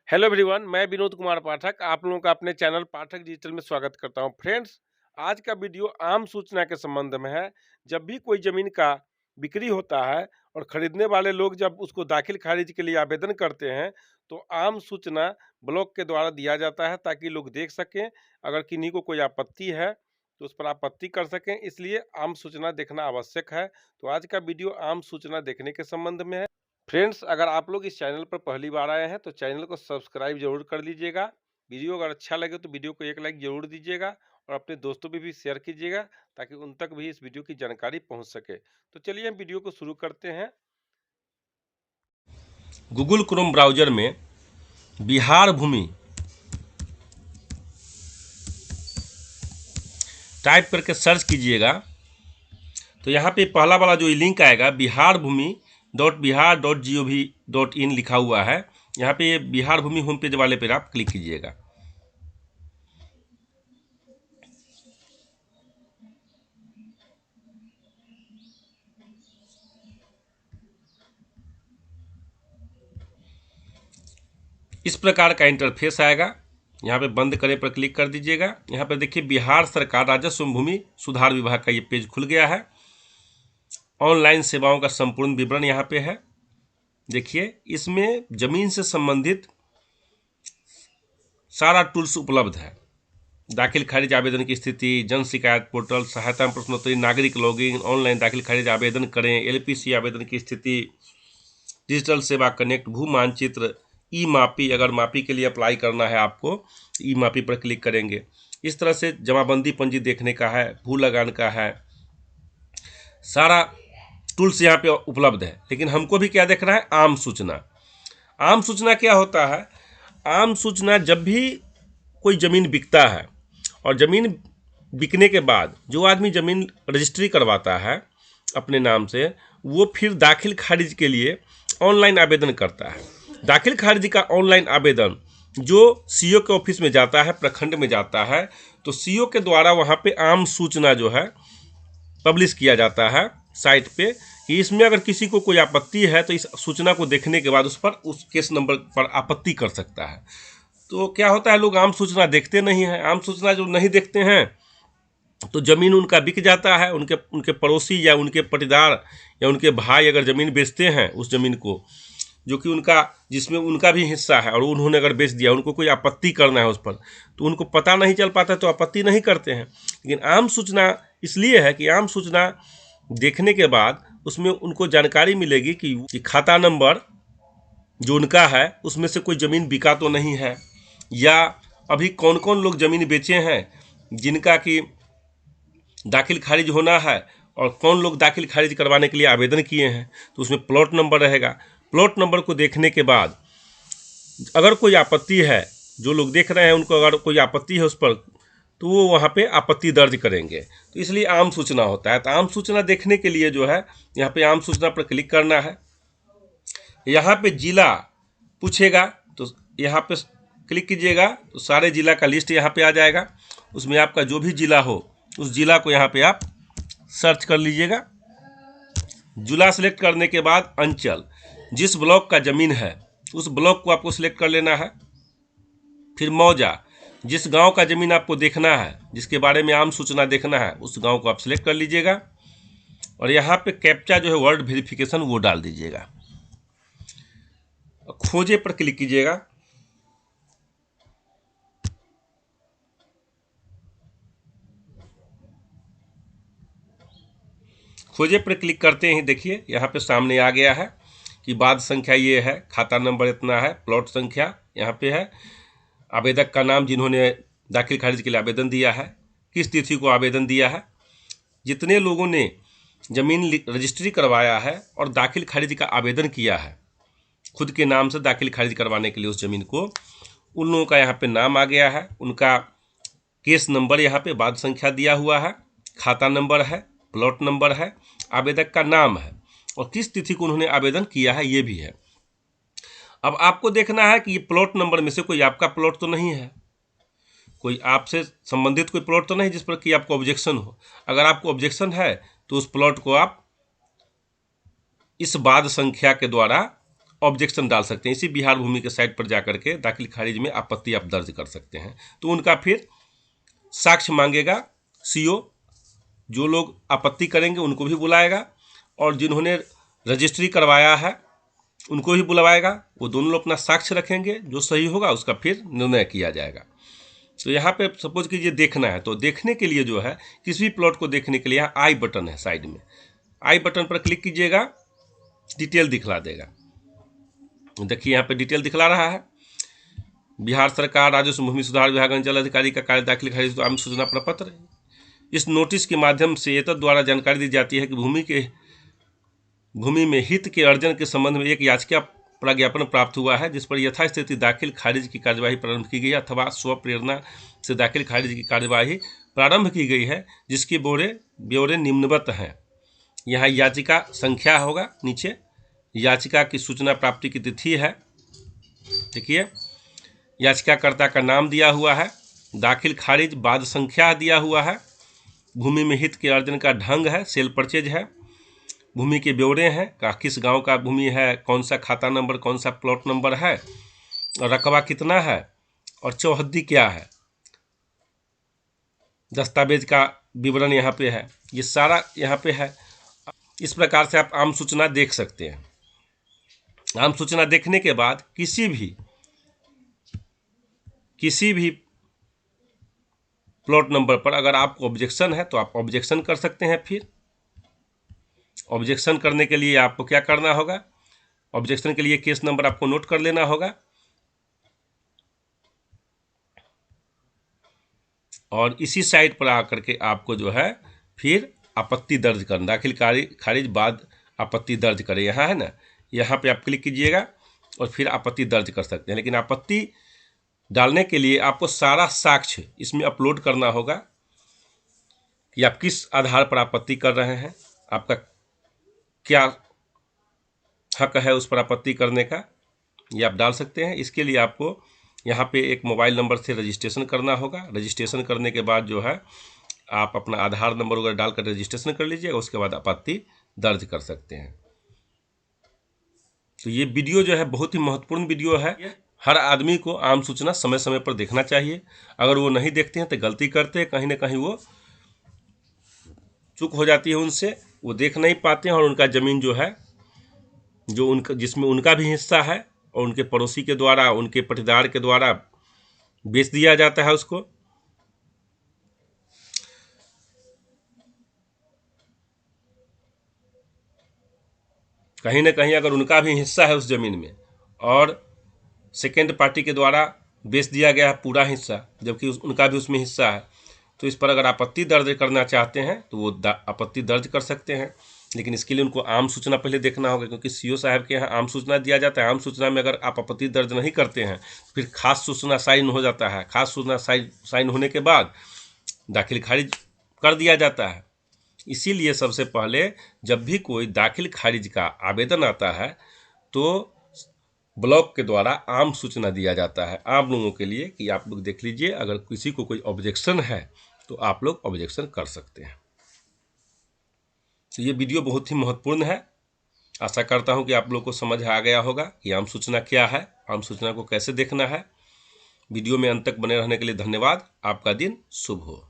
Hello everyone, मैं विनोद कुमार पाठक आप लोगों का अपने चैनल पाठक डिजिटल में स्वागत करता हूं। फ्रेंड्स, आज का वीडियो आम सूचना के संबंध में है। जब भी कोई ज़मीन का बिक्री होता है और खरीदने वाले लोग जब उसको दाखिल खारिज के लिए आवेदन करते हैं, तो आम सूचना ब्लॉक के द्वारा दिया जाता है ताकि लोग देख सकें। अगर किन्हीं को कोई आपत्ति है तो उस पर आपत्ति कर सकें, इसलिए आम सूचना देखना आवश्यक है। तो आज का वीडियो आम सूचना देखने के संबंध में है। फ्रेंड्स, अगर आप लोग इस चैनल पर पहली बार आए हैं तो चैनल को सब्सक्राइब जरूर कर लीजिएगा। वीडियो अगर अच्छा लगे तो वीडियो को एक लाइक जरूर दीजिएगा और अपने दोस्तों पे भी शेयर कीजिएगा ताकि उन तक भी इस वीडियो की जानकारी पहुंच सके। तो चलिए हम वीडियो को शुरू करते हैं। गूगल क्रोम ब्राउज़र में बिहार भूमि टाइप करके सर्च कीजिएगा तो यहाँ पे पहला वाला जो लिंक आएगा बिहार भूमि .बिहार.gov.in लिखा हुआ है। यहाँ पे ये बिहार भूमि होम पेज वाले पर आप क्लिक कीजिएगा। इस प्रकार का इंटरफेस आएगा। यहाँ पे बंद करें पर क्लिक कर दीजिएगा। यहाँ पे देखिए बिहार सरकार राजस्व एवं भूमि सुधार विभाग का ये पेज खुल गया है। ऑनलाइन सेवाओं का संपूर्ण विवरण यहाँ पे है। देखिए इसमें जमीन से संबंधित सारा टूल्स उपलब्ध है। दाखिल खारिज आवेदन की स्थिति, जन शिकायत पोर्टल, सहायता प्रश्नोत्तरी, नागरिक लॉगिन, ऑनलाइन दाखिल खारिज आवेदन करें, एलपीसी आवेदन की स्थिति, डिजिटल सेवा कनेक्ट, भू मानचित्र, ई मापी, अगर मापी के लिए अप्लाई करना है आपको ई मापी पर क्लिक करेंगे। इस तरह से जमाबंदी पंजी देखने का है, भू लगान का है, सारा टूल्स यहाँ पे उपलब्ध है। लेकिन हमको भी क्या देखना है, आम सूचना। आम सूचना क्या होता है? आम सूचना जब भी कोई ज़मीन बिकता है और ज़मीन बिकने के बाद जो आदमी ज़मीन रजिस्ट्री करवाता है अपने नाम से, वो फिर दाखिल खारिज के लिए ऑनलाइन आवेदन करता है। दाखिल खारिज का ऑनलाइन आवेदन जो सीओ के ऑफिस में जाता है, प्रखंड में जाता है, तो सीओ के द्वारा वहाँ पे आम सूचना जो है पब्लिश किया जाता है साइट पे कि इसमें अगर किसी को कोई आपत्ति है तो इस सूचना को देखने के बाद उस केस नंबर पर आपत्ति कर सकता है। तो क्या होता है, लोग आम सूचना देखते नहीं हैं। आम सूचना जो नहीं देखते हैं तो ज़मीन उनका बिक जाता है। उनके पड़ोसी या उनके पटीदार या उनके भाई अगर ज़मीन बेचते हैं उस ज़मीन को, जो कि जिसमें उनका भी हिस्सा है, और उन्होंने अगर बेच दिया, उनको कोई आपत्ति करना है उस पर, तो उनको पता नहीं चल पाता तो आपत्ति नहीं करते हैं। लेकिन आम सूचना इसलिए है कि आम सूचना देखने के बाद उसमें उनको जानकारी मिलेगी कि खाता नंबर जो उनका है उसमें से कोई ज़मीन बिका तो नहीं है, या अभी कौन कौन लोग ज़मीन बेचे हैं जिनका कि दाखिल खारिज होना है, और कौन लोग दाखिल खारिज करवाने के लिए आवेदन किए हैं। तो उसमें प्लॉट नंबर रहेगा। प्लॉट नंबर को देखने के बाद अगर कोई आपत्ति है, जो लोग देख रहे हैं उनको अगर कोई आपत्ति है उस पर, तो वो वहाँ पे आपत्ति दर्ज करेंगे। तो इसलिए आम सूचना होता है। तो आम सूचना देखने के लिए जो है यहाँ पे आम सूचना पर क्लिक करना है। यहाँ पे जिला पूछेगा तो यहाँ पे क्लिक कीजिएगा तो सारे जिला का लिस्ट यहाँ पे आ जाएगा। उसमें आपका जो भी जिला हो उस जिला को यहाँ पे आप सर्च कर लीजिएगा। जिला सेलेक्ट करने के बाद अंचल, जिस ब्लॉक का ज़मीन है उस ब्लॉक को आपको सिलेक्ट कर लेना है। फिर मौजा, जिस गांव का ज़मीन आपको देखना है, जिसके बारे में आम सूचना देखना है, उस गांव को आप सिलेक्ट कर लीजिएगा। और यहाँ पे कैप्चा जो है वर्ड वेरिफिकेशन वो डाल दीजिएगा। खोजे पर क्लिक कीजिएगा। खोजे पर क्लिक करते ही देखिए यहाँ पे सामने आ गया है कि बाद संख्या ये है, खाता नंबर इतना है, प्लॉट संख्या यहाँ पे है, आवेदक का नाम जिन्होंने दाखिल खारिज के लिए आवेदन दिया है, किस तिथि को आवेदन दिया है, जितने लोगों ने ज़मीन रजिस्ट्री करवाया है और दाखिल खारिज का आवेदन किया है खुद के नाम से दाखिल खारिज करवाने के लिए उस ज़मीन को, उन लोगों का यहाँ पे नाम आ गया है, उनका केस नंबर यहाँ पे बाद संख्या दिया हुआ है, खाता नंबर है, प्लॉट नंबर है, आवेदक का नाम है और किस तिथि को उन्होंने आवेदन किया है ये भी है। अब आपको देखना है कि ये प्लॉट नंबर में से कोई आपका प्लॉट तो नहीं है, कोई आपसे संबंधित कोई प्लॉट तो नहीं जिस पर कि आपको ऑब्जेक्शन हो। अगर आपको ऑब्जेक्शन है तो उस प्लॉट को आप इस बाद संख्या के द्वारा ऑब्जेक्शन डाल सकते हैं। इसी बिहार भूमि के साइट पर जाकर के दाखिल खारिज में आपत्ति आप दर्ज कर सकते हैं। तो उनका फिर साक्ष्य मांगेगा सीओ, जो लोग आपत्ति करेंगे उनको भी बुलाएगा और जिन्होंने रजिस्ट्री करवाया है उनको भी बुलवाएगा। वो दोनों लोग अपना साक्ष्य रखेंगे, जो सही होगा उसका फिर निर्णय किया जाएगा। तो यहाँ पे सपोज कीजिए देखना है, तो देखने के लिए जो है किसी भी प्लॉट को देखने के लिए यहाँ आई बटन है साइड में, आई बटन पर क्लिक कीजिएगा, डिटेल दिखला देगा। देखिए यहाँ पे डिटेल दिखला रहा है। बिहार सरकार राजस्व भूमि सुधार विभाग अंचल अधिकारी का कार्य दाखिल खारिज आम सूचना प्रपत्र। इस नोटिस के माध्यम से एतद द्वारा जानकारी दी जाती है कि भूमि में हित के अर्जन के संबंध में एक याचिका प्रज्ञापन प्राप्त हुआ है, जिस पर यथास्थिति दाखिल खारिज की कार्यवाही प्रारंभ की गई है अथवा स्व प्रेरणा से दाखिल खारिज की कार्यवाही प्रारंभ की गई है, जिसके ब्यौरे निम्नवत हैं। यहाँ याचिका संख्या होगा, नीचे याचिका की सूचना प्राप्ति की तिथि है। देखिए याचिकाकर्ता का नाम दिया हुआ है, दाखिल खारिज बाद संख्या दिया हुआ है, भूमि में हित के अर्जन का ढंग है, सेल परचेज है, भूमि के ब्यौरे हैं, किस गांव का भूमि है, कौन सा खाता नंबर, कौन सा प्लॉट नंबर है, रकबा कितना है और चौहद्दी क्या है, दस्तावेज का विवरण यहाँ पे है, ये सारा यहाँ पे है। इस प्रकार से आप आम सूचना देख सकते हैं। आम सूचना देखने के बाद किसी भी प्लॉट नंबर पर अगर आपको ऑब्जेक्शन है तो आप ऑब्जेक्शन कर सकते हैं। फिर ऑब्जेक्शन करने के लिए आपको क्या करना होगा, ऑब्जेक्शन के लिए केस नंबर आपको नोट कर लेना होगा और इसी साइट पर आकर के आपको जो है फिर आपत्ति दर्ज करना, दाखिल खारिज बाद आपत्ति दर्ज करें। यहाँ है ना, यहाँ पे आप क्लिक कीजिएगा और फिर आपत्ति दर्ज कर सकते हैं। लेकिन आपत्ति डालने के लिए आपको सारा साक्ष्य इसमें अपलोड करना होगा कि आप किस आधार पर आपत्ति कर रहे हैं, आपका क्या हक है उस पर आपत्ति करने का, ये आप डाल सकते हैं। इसके लिए आपको यहाँ पे एक मोबाइल नंबर से रजिस्ट्रेशन करना होगा। रजिस्ट्रेशन करने के बाद जो है आप अपना आधार नंबर वगैरह डालकर रजिस्ट्रेशन कर लीजिएगा, उसके बाद आपत्ति दर्ज कर सकते हैं। तो ये वीडियो जो है बहुत ही महत्वपूर्ण वीडियो है। हर आदमी को आम सूचना समय समय पर देखना चाहिए। अगर वो नहीं देखते हैं तो गलती करते हैं, कहीं ना कहीं वो चूक हो जाती है उनसे, वो देख नहीं पाते हैं और उनका ज़मीन जो है, जो उनका जिसमें उनका भी हिस्सा है और उनके पड़ोसी के द्वारा, उनके पटीदार के द्वारा बेच दिया जाता है उसको। कहीं ना कहीं अगर उनका भी हिस्सा है उस ज़मीन में और सेकेंड पार्टी के द्वारा बेच दिया गया है पूरा हिस्सा, जबकि उनका भी उसमें हिस्सा है, तो इस पर अगर आपत्ति दर्ज करना चाहते हैं तो वो आपत्ति दर्ज कर सकते हैं। लेकिन इसके लिए उनको आम सूचना पहले देखना होगा, क्योंकि सीओ साहब के यहाँ आम सूचना दिया जाता है। आम सूचना में अगर आप आपत्ति दर्ज नहीं करते हैं फिर खास सूचना साइन हो जाता है। खास सूचना साइन होने के बाद दाखिल खारिज कर दिया जाता है। इसीलिए सबसे पहले जब भी कोई दाखिल खारिज का आवेदन आता है तो ब्लॉक के द्वारा आम सूचना दिया जाता है आम लोगों के लिए कि आप लोग देख लीजिए, अगर किसी को कोई ऑब्जेक्शन है तो आप लोग ऑब्जेक्शन कर सकते हैं। तो ये वीडियो बहुत ही महत्वपूर्ण है। आशा करता हूं कि आप लोग को समझ आ गया होगा कि आम सूचना क्या है, आम सूचना को कैसे देखना है। वीडियो में अंत तक बने रहने के लिए धन्यवाद। आपका दिन शुभ हो।